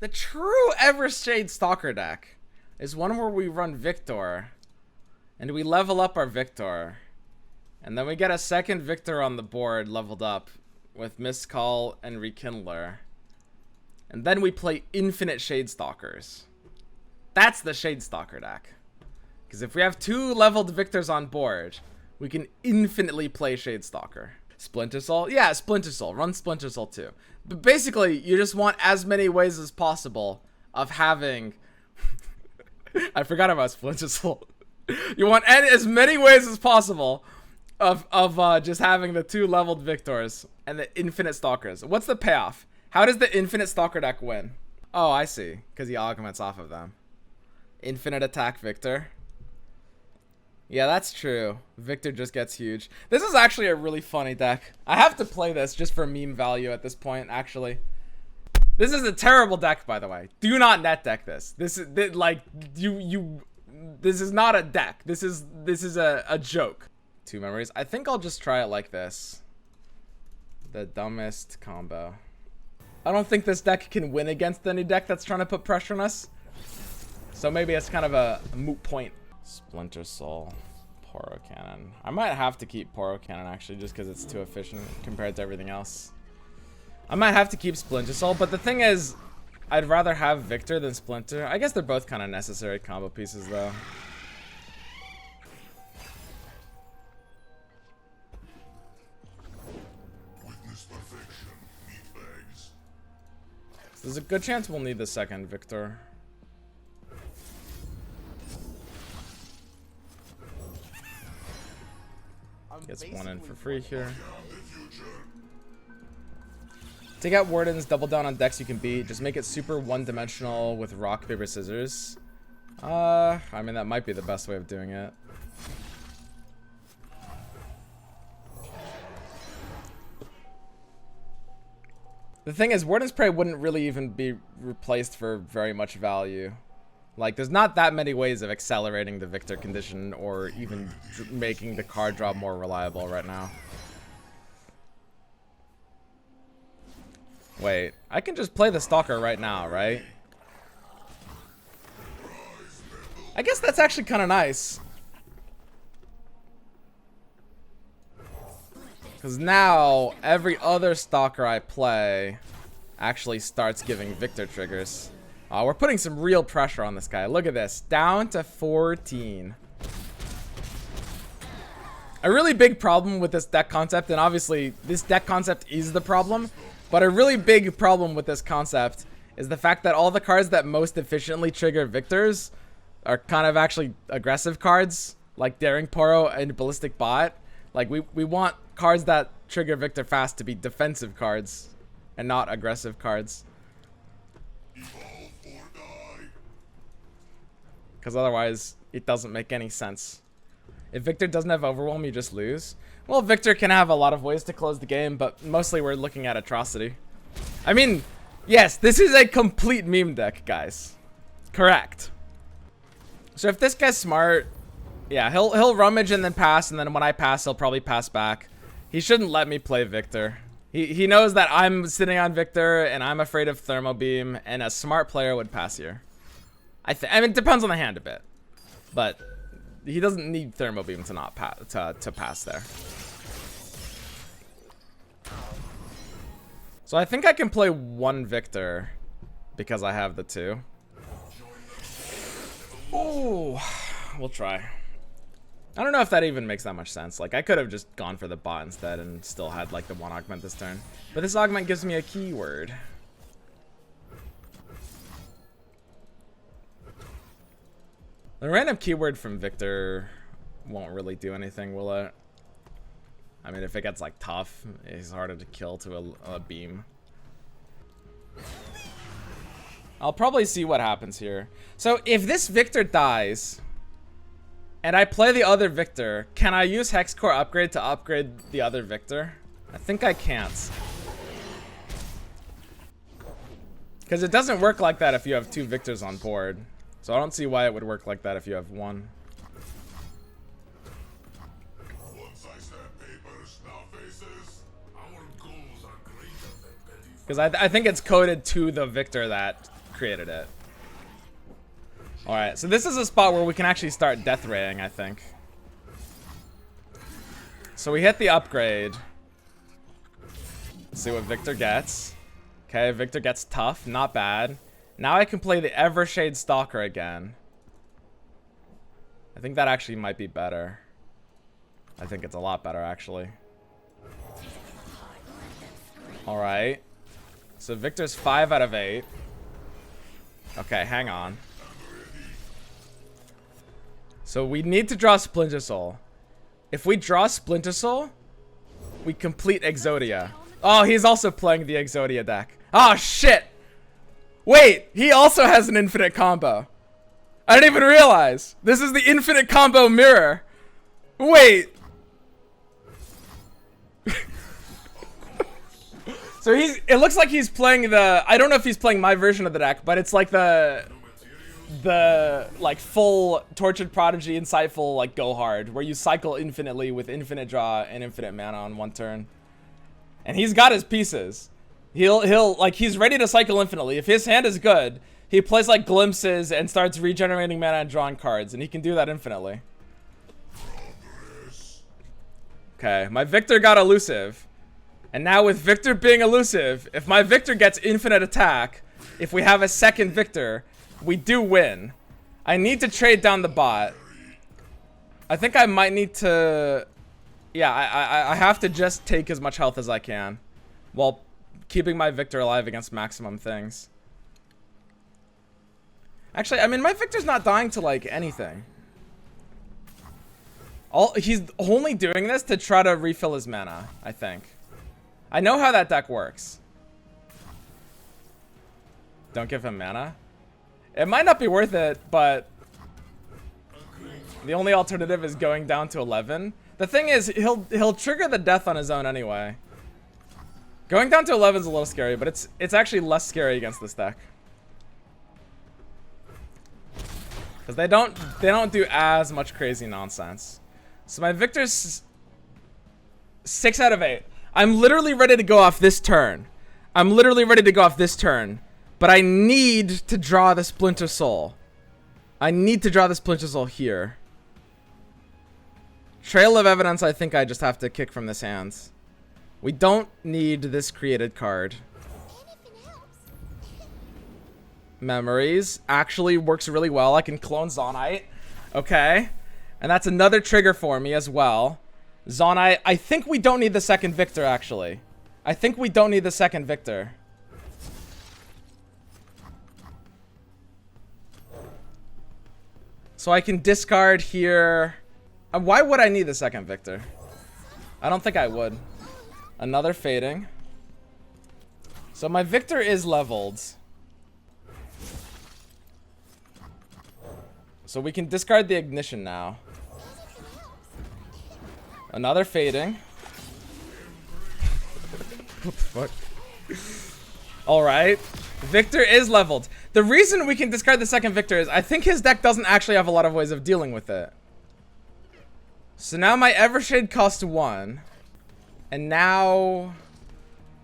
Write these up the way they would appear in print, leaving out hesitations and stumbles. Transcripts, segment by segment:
The true Evershade Stalker deck is one where we run Viktor, and we level up our Viktor, and then we get a second Viktor on the board leveled up with Mist Call and Rekindler, and then we play infinite Shade Stalkers. That's the Shade Stalker deck. Because if we have 2 leveled Viktors on board, we can infinitely play Shade Stalker. Splinter Soul? Yeah, Splinter Soul. Run Splinter Soul too. But basically, you just want as many ways as possible of having... I forgot about Splinter Soul. You want as many ways as possible of just having the 2 leveled Victors and the infinite Stalkers. What's the payoff? How does the infinite Stalker deck win? Oh, I see. Because he augments off of them. Infinite attack Viktor. Yeah, that's true. Viktor just gets huge. This is actually a really funny deck. I have to play this just for meme value at this point, actually. This is a terrible deck, by the way. Do not net deck this. This is this is not a deck. This is a joke. 2 memories. I think I'll just try it like this. The dumbest combo. I don't think this deck can win against any deck that's trying to put pressure on us. So maybe it's kind of a moot point. Splinter Soul, Poro Cannon. I might have to keep Poro Cannon actually, just because it's too efficient compared to everything else. I might have to keep Splinter Soul, but the thing is, I'd rather have Viktor than Splinter. I guess they're both kind of necessary combo pieces though. There's a good chance we'll need the second Viktor. Gets 1 in for free here. Take out Wardens, double down on decks you can beat. Just make it super one-dimensional with rock, paper, scissors. I mean, that might be the best way of doing it. The thing is, Warden's Prey wouldn't really even be replaced for very much value. Like, there's not that many ways of accelerating the Viktor condition or even making the card draw more reliable right now. Wait, I can just play the Stalker right now, right? I guess that's actually kind of nice. Because now, every other Stalker I play actually starts giving Viktor triggers. We're putting some real pressure on this guy. Look at this. Down to 14. A really big problem with this deck concept, and obviously this deck concept is the problem, but a really big problem with this concept is the fact that all the cards that most efficiently trigger Viktors are kind of actually aggressive cards, like Daring Poro and Ballistic Bot. Like, we want cards that trigger Viktor fast to be defensive cards and not aggressive cards. Because otherwise, it doesn't make any sense. If Viktor doesn't have Overwhelm, you just lose. Well, Viktor can have a lot of ways to close the game, but mostly we're looking at Atrocity. I mean, yes, this is a complete meme deck, guys. Correct. So if this guy's smart, yeah, he'll rummage and then pass, and then when I pass, he'll probably pass back. He shouldn't let me play Viktor. He knows that I'm sitting on Viktor, and I'm afraid of Thermo Beam, and a smart player would pass here. I mean, it depends on the hand a bit, but he doesn't need Thermo Beam to not to pass there. So I think I can play 1 Viktor because I have the 2. Oh, we'll try. I don't know if that even makes that much sense. Like, I could have just gone for the bot instead and still had like the 1 augment this turn, but this augment gives me a keyword. The random keyword from Viktor won't really do anything, will it? I mean, if it gets like tough, it's harder to kill to a beam. I'll probably see what happens here. So if this Viktor dies and I play the other Viktor, can I use Hexcore upgrade to upgrade the other Viktor? I think I can't. Because it doesn't work like that if you have 2 Viktors on board. So I don't see why it would work like that if you have 1. Because I think it's coded to the Viktor that created it. Alright, so this is a spot where we can actually start death raying, I think. So we hit the upgrade. Let's see what Viktor gets. Okay, Viktor gets tough. Not bad. Now I can play the Evershade Stalker again. I think that actually might be better. I think it's a lot better, actually. Alright. So Viktor's 5 out of 8. Okay, hang on. So we need to draw Splinter Soul. If we draw Splinter Soul, we complete Exodia. Oh, he's also playing the Exodia deck. Oh, shit! Wait, he also has an infinite combo. I didn't even realize. This is the infinite combo mirror. Wait. So it looks like he's playing the, I don't know if he's playing my version of the deck, but it's like the like full Tortured Prodigy, insightful, like go hard, where you cycle infinitely with infinite draw and infinite mana on one turn. And he's got his pieces. He'll like, he's ready to cycle infinitely. If his hand is good, he plays like glimpses and starts regenerating mana and drawing cards, and he can do that infinitely. Okay, my Viktor got elusive. And now with Viktor being elusive, if my Viktor gets infinite attack, if we have a second Viktor, we do win. I need to trade down the bot. I think I might need to... Yeah, I have to just take as much health as I can while keeping my Viktor alive against maximum things. Actually, I mean, my Viktor's not dying to, like, anything. He's only doing this to try to refill his mana, I think. I know how that deck works. Don't give him mana. It might not be worth it, but the only alternative is going down to 11. The thing is, he'll trigger the death on his own anyway. Going down to 11 is a little scary, but it's actually less scary against this deck. Because they don't do as much crazy nonsense. So my Viktor's 6 out of 8. I'm literally ready to go off this turn. But I need to draw the Splinter Soul. I need to draw the Splinter Soul here. Trail of Evidence, I think I just have to kick from this hand. We don't need this created card. Memories actually works really well. I can clone Zonite. Okay. And that's another trigger for me as well. Zonite, I think we don't need the second Viktor, actually. I think we don't need the second Viktor. So I can discard here. Why would I need the second Viktor? I don't think I would. Another fading. So my Viktor is leveled. So we can discard the ignition now. Another fading. What the fuck? Alright. Viktor is leveled. The reason we can discard the second Viktor is I think his deck doesn't actually have a lot of ways of dealing with it. So now my Evershade costs 1. And now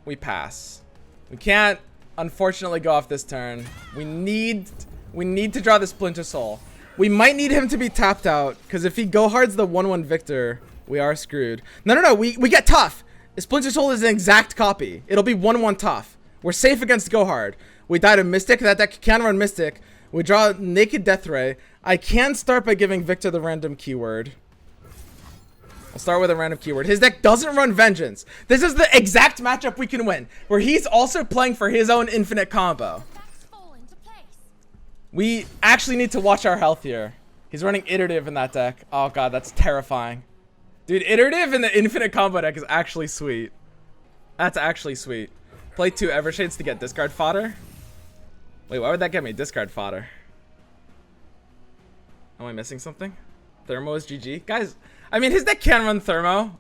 we pass. We can't unfortunately go off this turn. We need to draw the Splinter Soul. We might need him to be tapped out, because if he go hards the 1/1 Viktor, we are screwed. No, we get tough. Splinter Soul is an exact copy. It'll be 1/1 tough. We're safe against go hard. We die to Mystic. That deck can run Mystic. We draw Naked Death Ray. I can start by giving Viktor the random keyword. I'll start with a random keyword. His deck doesn't run Vengeance. This is the exact matchup we can win, where he's also playing for his own infinite combo. We actually need to watch our health here. He's running Iterative in that deck. Oh god, that's terrifying. Dude, Iterative in the infinite combo deck is actually sweet. That's actually sweet. Play 2 Evershades to get discard fodder. Wait, why would that get me discard fodder? Am I missing something? Thermo is GG. Guys, I mean, his deck can run Thermo.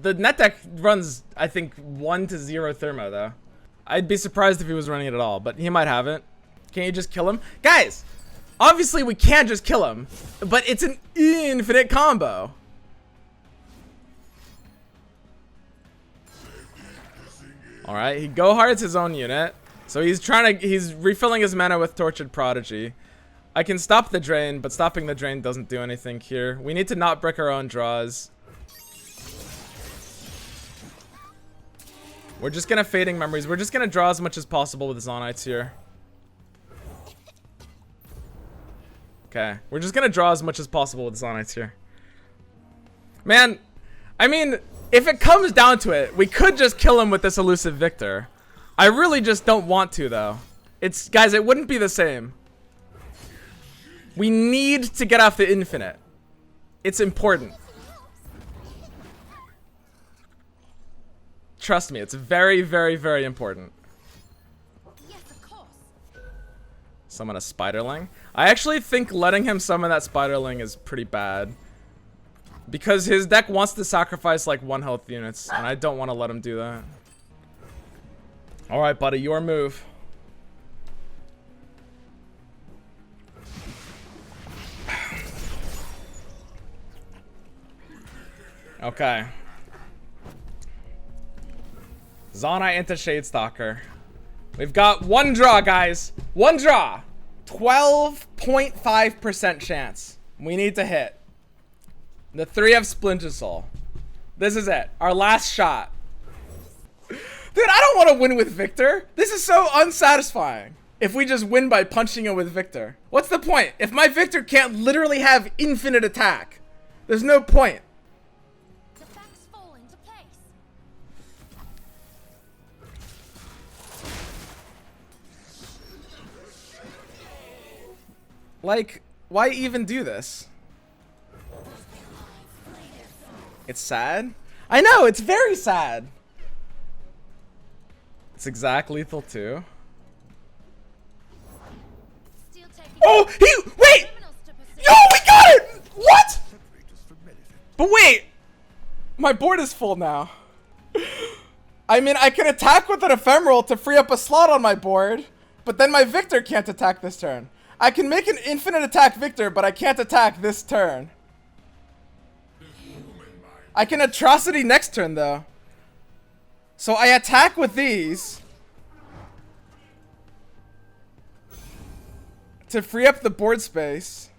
The net deck runs, I think, 1 to 0 Thermo, though. I'd be surprised if he was running it at all, but he might have it. Can you just kill him? Guys, obviously we can't just kill him, but it's an infinite combo. Alright, he go hards his own unit. So he's refilling his mana with Tortured Prodigy. I can stop the drain, but stopping the drain doesn't do anything here. We need to not brick our own draws. We're just gonna Fading Memories. We're just gonna draw as much as possible with Zonites here. Okay, we're just gonna draw as much as possible with Zonites here. Man, I mean, if it comes down to it, we could just kill him with this elusive Viktor. I really just don't want to, though. Guys, it wouldn't be the same. We need to get off the infinite. It's important. Trust me, it's very, very, very important. Yes, of course. Summon a Spiderling. I actually think letting him summon that Spiderling is pretty bad. Because his deck wants to sacrifice like 1 health units, and I don't want to let him do that. Alright, buddy, your move. Okay. Zonite into Shadestalker. We've got 1 draw, guys. 1 draw. 12.5% chance. We need to hit. The 3 of Splinter Soul. This is it. Our last shot. Dude, I don't want to win with Viktor. This is so unsatisfying. If we just win by punching him with Viktor. What's the point? If my Viktor can't literally have infinite attack, there's no point. The facts fall into place. Like, why even do this? It's sad. I know, it's very sad. It's exact lethal too. Still taking Oh, wait! criminals to pursue. Yo, we got it! What? But wait, my board is full now. I mean, I can attack with an ephemeral to free up a slot on my board, but then my Viktor can't attack this turn. I can make an infinite attack Viktor, but I can't attack this turn. I can atrocity next turn though. So I attack with these to free up the board space.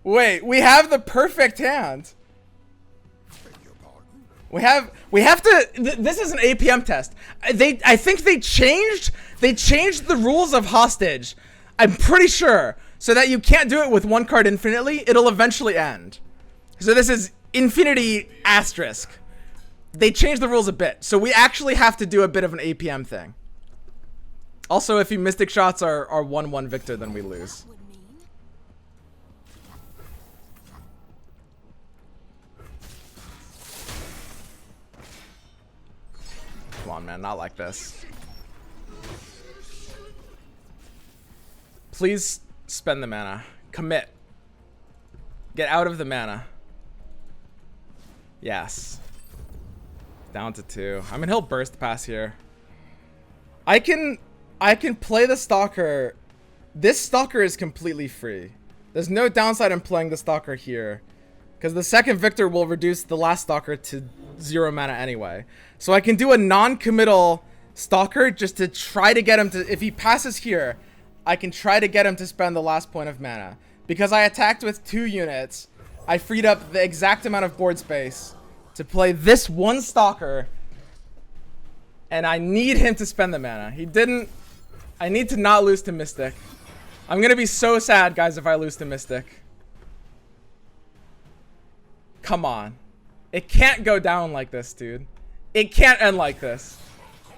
Wait, we have the perfect hand. We have to. This is an APM test. I think they changed the rules of hostage. I'm pretty sure, so that you can't do it with 1 card infinitely. It'll eventually end. So this is infinity asterisk. They changed the rules a bit, so we actually have to do a bit of an APM thing. Also, if you Mystic Shots are 1/1 Viktor, then we lose. Would mean Come on, man, not like this. Please spend the mana. Commit. Get out of the mana. Yes. Down to 2. I mean, he'll burst pass here. I can play the Stalker. This Stalker is completely free. There's no downside in playing the Stalker here, because the second Viktor will reduce the last Stalker to 0 mana anyway. So I can do a non-committal Stalker just to try to get him to, if he passes here, I can try to get him to spend the last point of mana. Because I attacked with 2 units, I freed up the exact amount of board space to play this 1 Stalker, and I need him to spend the mana. He didn't. I need to not lose to Mystic. I'm gonna be so sad, guys, if I lose to Mystic. Come on. It can't go down like this, dude. It can't end like this.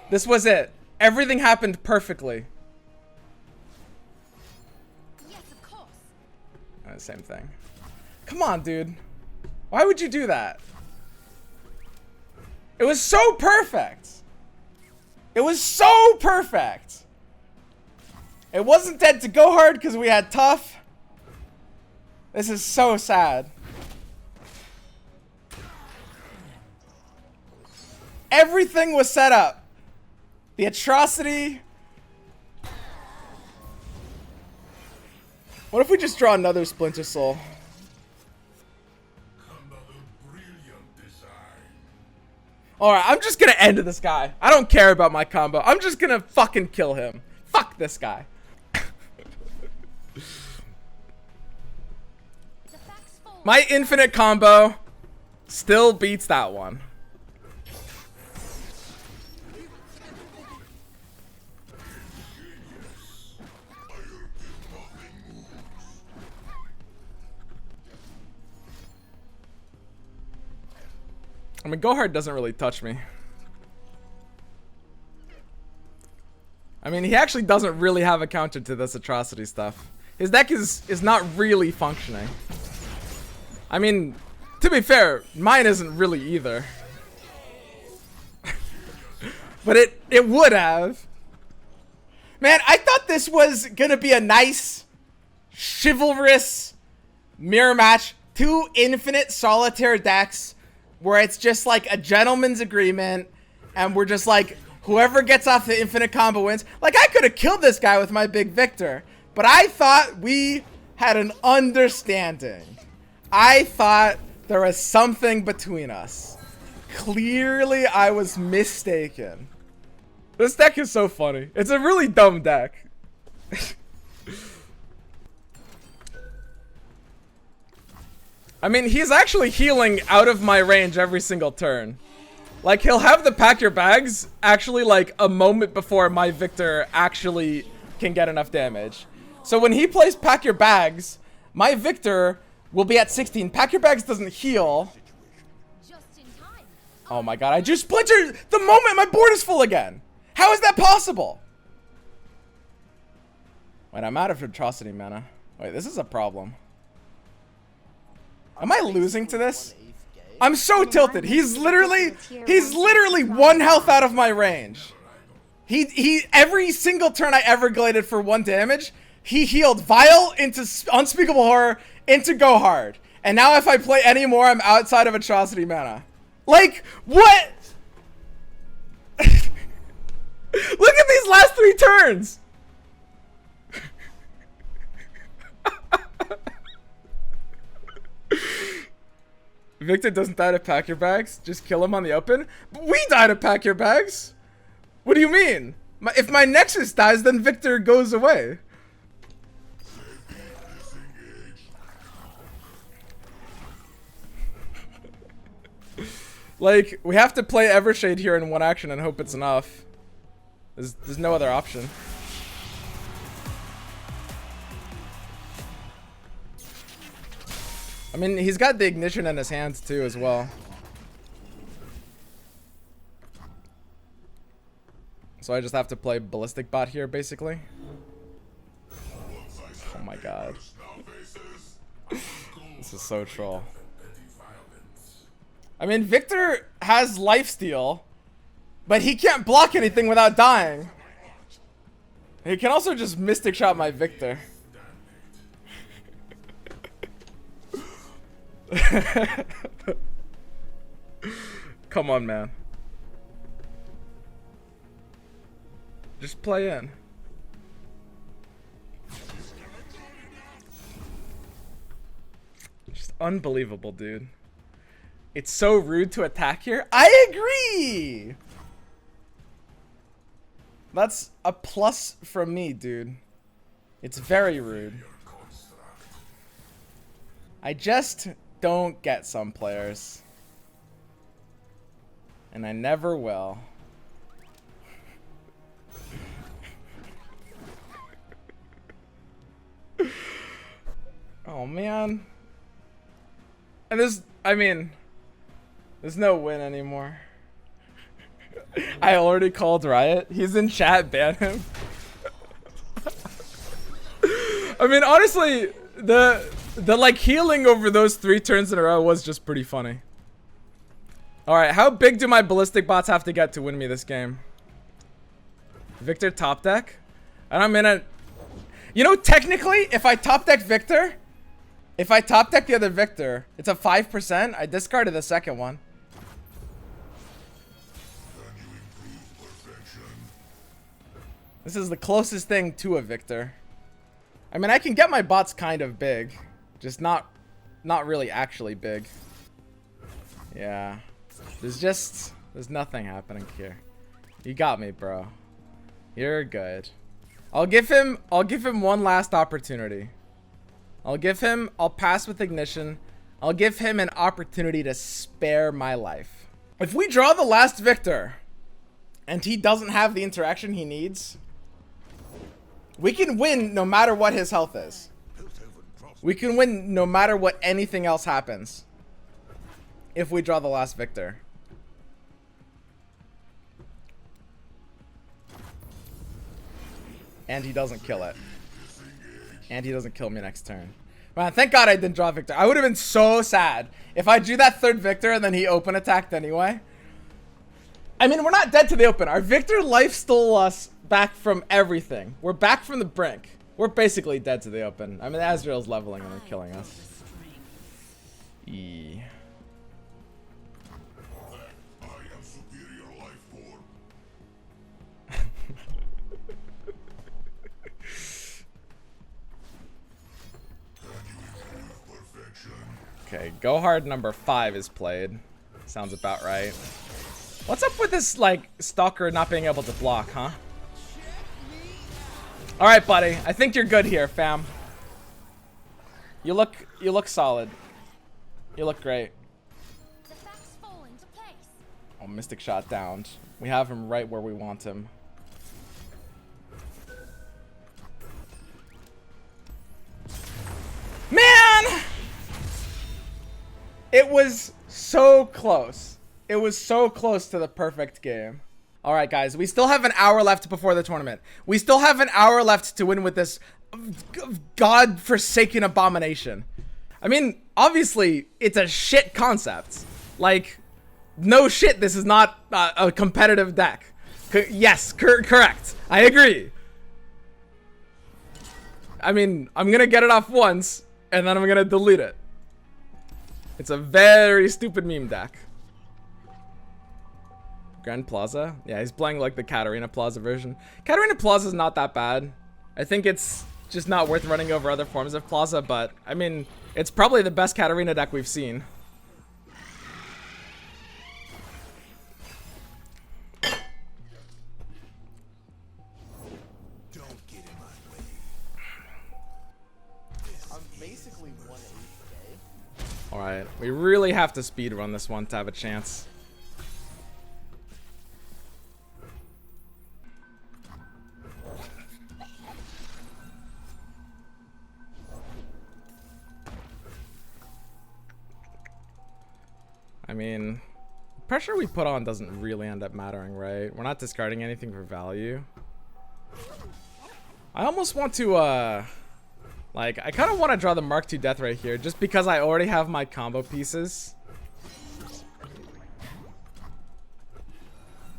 This was it. Everything happened perfectly. yes, of course. Same thing. Come on, dude. Why would you do that? It was so perfect. It was so perfect. It wasn't dead to go hard because we had tough. This is so sad. Everything was set up. The atrocity. What if we just draw another Splinter Soul? Alright, I'm just gonna end this guy. I don't care about my combo. I'm just gonna fucking kill him. Fuck this guy. My infinite combo still beats that one. I mean, Gohard doesn't really touch me. I mean, he actually doesn't really have a counter to this atrocity stuff. His deck is not really functioning. I mean, to be fair, mine isn't really either. But it would have. Man, I thought this was gonna be a nice, chivalrous mirror match. 2 infinite solitaire decks where it's just like a gentleman's agreement and we're just like, whoever gets off the infinite combo wins. Like, I could have killed this guy with my big Viktor, but I thought we had an understanding. I thought there was something between us. Clearly, I was mistaken. This deck is so funny. It's a really dumb deck. I mean, he's actually healing out of my range every single turn. Like, he'll have the pack your bags actually like a moment before my Viktor actually can get enough damage. So when he plays pack your bags, my Viktor will be at 16. Pack your bags doesn't heal. Just in time. Oh my god, I just splintered the moment my board is full again. How is that possible? Wait, I'm out of atrocity mana. Wait, this is a problem. Am I losing to this? I'm so tilted. He's literally 1 health out of my range. He every single turn I ever gladed for 1 damage, he healed Vile into Unspeakable Horror into Go Hard. And now if I play any more, I'm outside of atrocity mana. Like, what? Look at these last 3 turns. Viktor doesn't die to pack your bags. Just kill him on the open. But we die to pack your bags. What do you mean? If my Nexus dies, then Viktor goes away. Like, we have to play Evershade here in 1 action and hope it's enough. There's no other option. I mean, he's got the ignition in his hands too as well. So I just have to play Ballistic Bot here, basically. Oh my god. This is so troll. I mean, Viktor has lifesteal, but he can't block anything without dying. He can also just Mystic Shot my Viktor. Come on, man. Just play in. Just unbelievable, dude. It's so rude to attack here. I agree! That's a plus from me, dude. It's very rude. I just don't get some players. And I never will. Oh, man. And there's no win anymore. I already called Riot. He's in chat, ban him. I mean, honestly, the like healing over those 3 turns in a row was just pretty funny. Alright, how big do my ballistic bots have to get to win me this game? Viktor top deck? And I'm in a... You know, technically, if I top deck Viktor, if I top deck the other Viktor, it's a 5%. I discarded the second one. This is the closest thing to a Viktor. I mean, I can get my bots kind of big. Just not really actually big. Yeah. There's just There's nothing happening here. You got me, bro. You're good. I'll give him one last opportunity. I'll pass with ignition. I'll give him an opportunity to spare my life. If we draw the last Viktor and he doesn't have the interaction he needs, we can win no matter what his health is. We can win no matter what anything else happens. If we draw the last Viktor. And he doesn't kill it. And he doesn't kill me next turn. Man, thank God I didn't draw Viktor. I would have been so sad if I drew that third Viktor and then he open attacked anyway. I mean, we're not dead to the open. Our Viktor life stole us back from everything. We're back from the brink. We're basically dead to the open. I mean, Azrael's leveling and they're killing us. E. Okay, go hard number 5 is played. Sounds about right. What's up with this, like, stalker not being able to block, huh? Alright, buddy. I think you're good here, fam. You look solid. You look great. The facts fall into place. Oh, Mystic Shot downed. We have him right where we want him. Man! It was so close. It was so close to the perfect game. All right, guys, we still have an hour left before the tournament. We still have an hour left to win with this God-forsaken abomination. I mean, obviously, it's a shit concept. Like, no shit, this is not a competitive deck. Yes, correct. I agree. I mean, I'm gonna get it off once, and then I'm gonna delete it. It's a very stupid meme deck. Grand Plaza? Yeah, he's playing like the Katarina Plaza version. Katarina Plaza is not that bad. I think it's just not worth running over other forms of Plaza, but I mean, it's probably the best Katarina deck we've seen. Don't get in my way. I'm basically 1/8 today. Alright, we really have to speed run this one to have a chance. I mean, the pressure we put on doesn't really end up mattering, right? We're not discarding anything for value. I almost want to, like, I kind of want to draw the Mark II Death right here, just because I already have my combo pieces.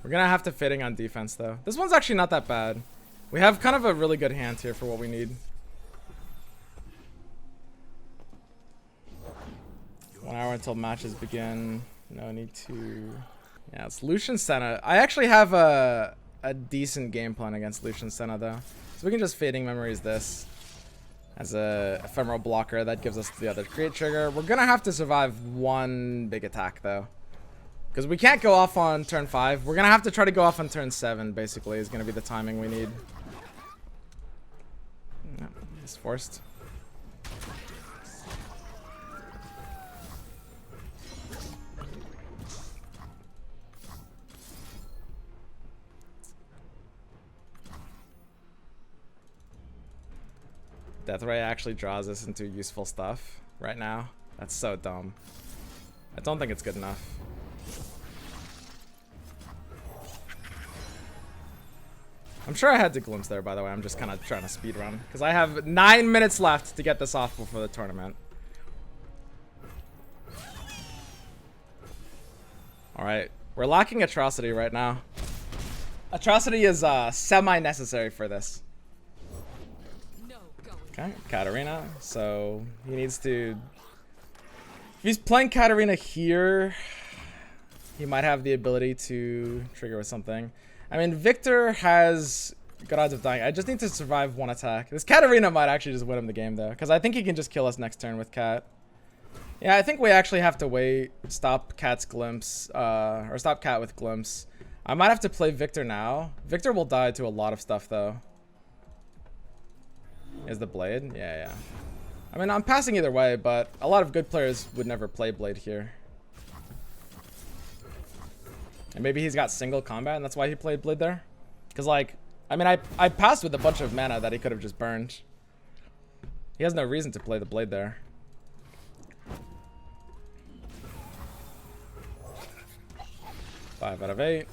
We're gonna have to fitting on defense, though. This one's actually not that bad. We have kind of a really good hand here for what we need. 1 hour until matches begin. No need to... Yeah, it's Lucian Senna. I actually have a decent game plan against Lucian Senna, though. So we can just Fading Memories this as a ephemeral blocker. That gives us the other create trigger. We're gonna have to survive one big attack, though. Because we can't go off on turn 5. We're gonna have to try to go off on turn 7, basically, is gonna be the timing we need. No, it's forced. Deathray actually draws us into useful stuff right now. That's so dumb. I don't think it's good enough. I'm sure I had to glimpse there, by the way. I'm just kind of trying to speed run because I have 9 minutes left to get this off before the tournament. All right, we're lacking Atrocity right now. Atrocity is semi-necessary for this. Okay, Katarina. So he needs to... If he's playing Katarina here, he might have the ability to trigger with something. I mean, Viktor has good odds of dying. I just need to survive one attack. This Katarina might actually just win him the game, though, because I think he can just kill us next turn with Kat. Yeah, I think we actually have to wait. Stop Cat's glimpse, or stop Cat with glimpse. I might have to play Viktor now. Viktor will die to a lot of stuff though. Is the blade? Yeah. I mean, I'm passing either way, but a lot of good players would never play blade here. And maybe he's got single combat and that's why he played blade there. Because like, I mean, I passed with a bunch of mana that he could have just burned. He has no reason to play the blade there. Five out of 8.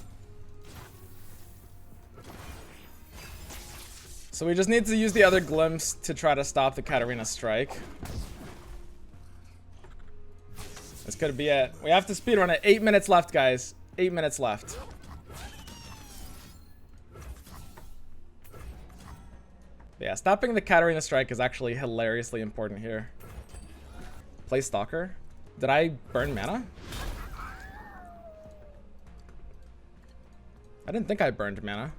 So we just need to use the other glimpse to try to stop the Katarina strike. This could be it. We have to speedrun it. 8 minutes left, guys. 8 minutes left. Yeah, stopping the Katarina strike is actually hilariously important here. Play Stalker. Did I burn mana? I didn't think I burned mana.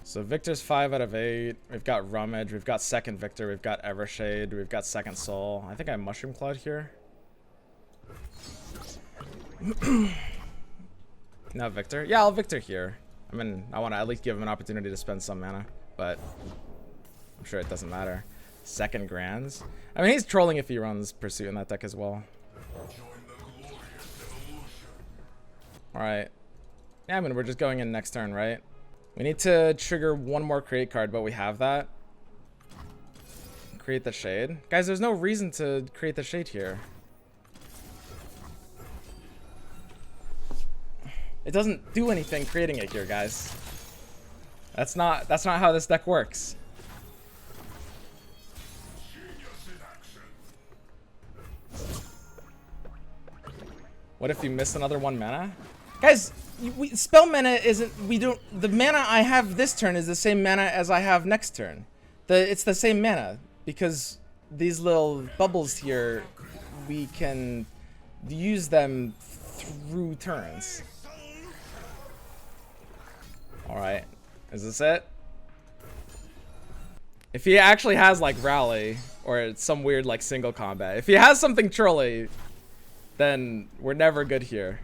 So Viktor's 5 out of 8. We've got Rummage. We've got second Viktor. We've got Evershade. We've got second Soul. I think I Mushroom Cloud here. Not Viktor. Yeah, I'll Viktor here. I mean, I want to at least give him an opportunity to spend some mana, but I'm sure it doesn't matter. Second Grands. I mean, he's trolling if he runs Pursuit in that deck as well. Alright. Yeah, I mean, we're just going in next turn, right? We need to trigger one more create card, but we have that. Create the Shade. Guys, there's no reason to create the Shade here. It doesn't do anything creating it here, guys. That's not how this deck works. What if you miss another 1 mana? Guys, spell mana isn't, the mana I have this turn is the same mana as I have next turn. It's the same mana because these little bubbles here, we can use them through turns. Alright, is this it? If he actually has like Rally or some weird like single combat, if he has something trolly, then we're never good here.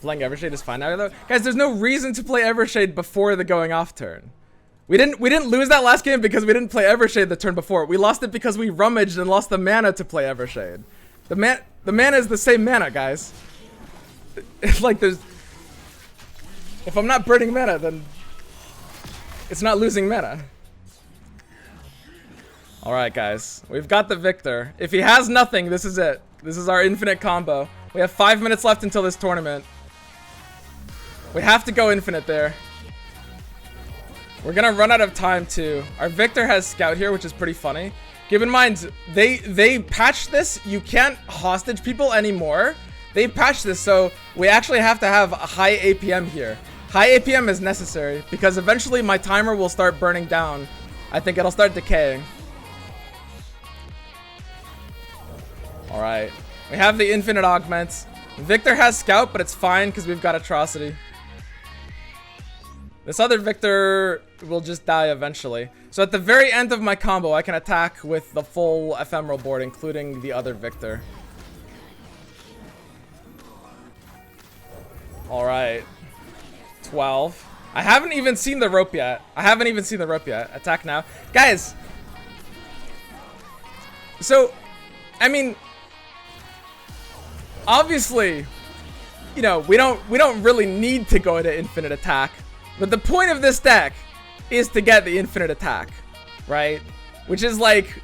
Playing Evershade is fine now though. Guys, there's no reason to play Evershade before the going off turn. We didn't lose that last game because we didn't play Evershade the turn before. We lost it because we rummaged and lost the mana to play Evershade. The mana is the same mana, guys. It's like there's, if I'm not burning mana, then it's not losing mana. Alright guys, we've got the Viktor. If he has nothing, this is it. This is our infinite combo. We have 5 minutes left until this tournament. We have to go infinite there. We're gonna run out of time too. Our Viktor has Scout here, which is pretty funny. Keep in mind, they patched this. You can't hostage people anymore. They patched this, so we actually have to have a high APM here. High APM is necessary because eventually my timer will start burning down. I think it'll start decaying. Alright. We have the infinite augments. Viktor has Scout, but it's fine because we've got Atrocity. This other Viktor will just die eventually. So at the very end of my combo, I can attack with the full ephemeral board, including the other Viktor. Alright. 12. I haven't even seen the rope yet. Attack now. Guys! So, I mean, obviously, you know, we don't really need to go into infinite attack. But the point of this deck is to get the infinite attack, right? Which is like,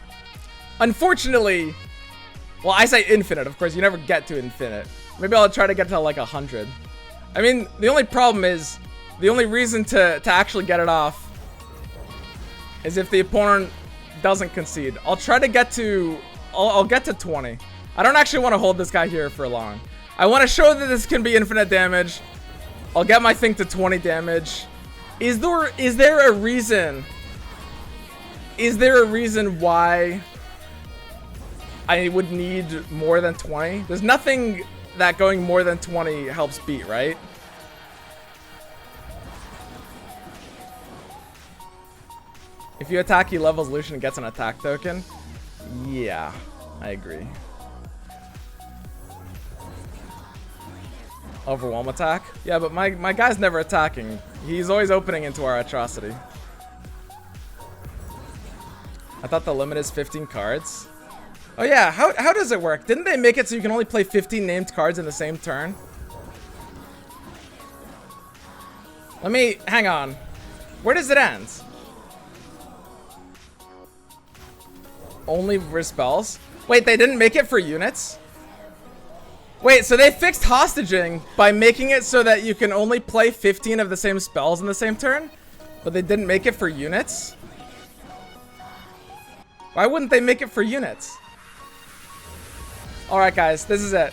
unfortunately, well, I say infinite, of course, you never get to infinite. Maybe I'll try to get to like 100. I mean, the only problem is, the only reason to actually get it off is if the opponent doesn't concede. I'll try to get to, I'll get to 20. I don't actually want to hold this guy here for long. I want to show that this can be infinite damage. I'll get my thing to 20 damage. Is there a reason? Is there a reason why I would need more than 20? There's nothing that going more than 20 helps beat, right? If you attack, he levels Lucian and gets an attack token. Yeah, I agree. Overwhelm attack? Yeah, but my guy's never attacking. He's always opening into our atrocity. I thought the limit is 15 cards. Oh yeah, how does it work? Didn't they make it so you can only play 15 named cards in the same turn? Let me, hang on. Where does it end? Only for spells? Wait, they didn't make it for units? Wait, so they fixed hostaging by making it so that you can only play 15 of the same spells in the same turn? But they didn't make it for units? Why wouldn't they make it for units? Alright guys, this is it.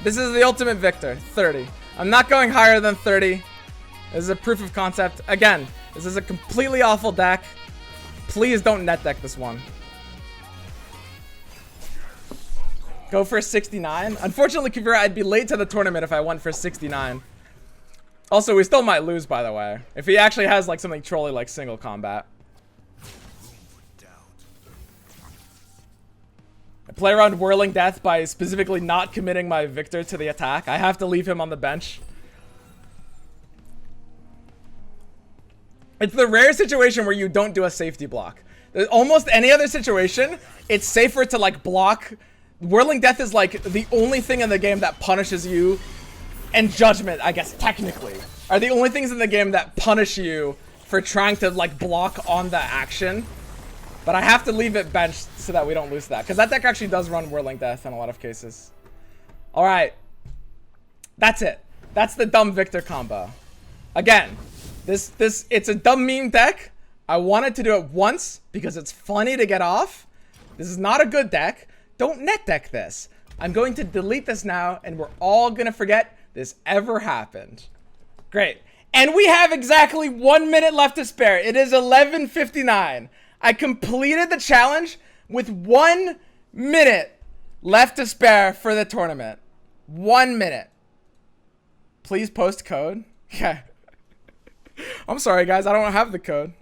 This is the ultimate Viktor, 30. I'm not going higher than 30. This is a proof of concept. Again, this is a completely awful deck. Please don't net deck this one. Go for 69. Unfortunately, Kavira, I'd be late to the tournament if I went for 69. Also, we still might lose, by the way. If he actually has like something trolly like single combat. I play around Whirling Death by specifically not committing my Viktor to the attack. I have to leave him on the bench. It's the rare situation where you don't do a safety block. Almost any other situation, it's safer to like block. Whirling Death is like the only thing in the game that punishes you, and Judgment, I guess technically, are the only things in the game that punish you for trying to like block on the action. But I have to leave it benched so that we don't lose that, because that deck actually does run Whirling Death in a lot of cases. All right, that's it. That's the dumb Viktor combo. Again, it's a dumb meme deck. I wanted to do it once because it's funny to get off. This is not a good deck. Don't net deck this. I'm going to delete this now, and we're all gonna forget this ever happened. Great. And we have exactly 1 minute left to spare. It is 11:59. I completed the challenge with 1 minute left to spare for the tournament. 1 minute. Please post code. Yeah. I'm sorry, guys. I don't have the code.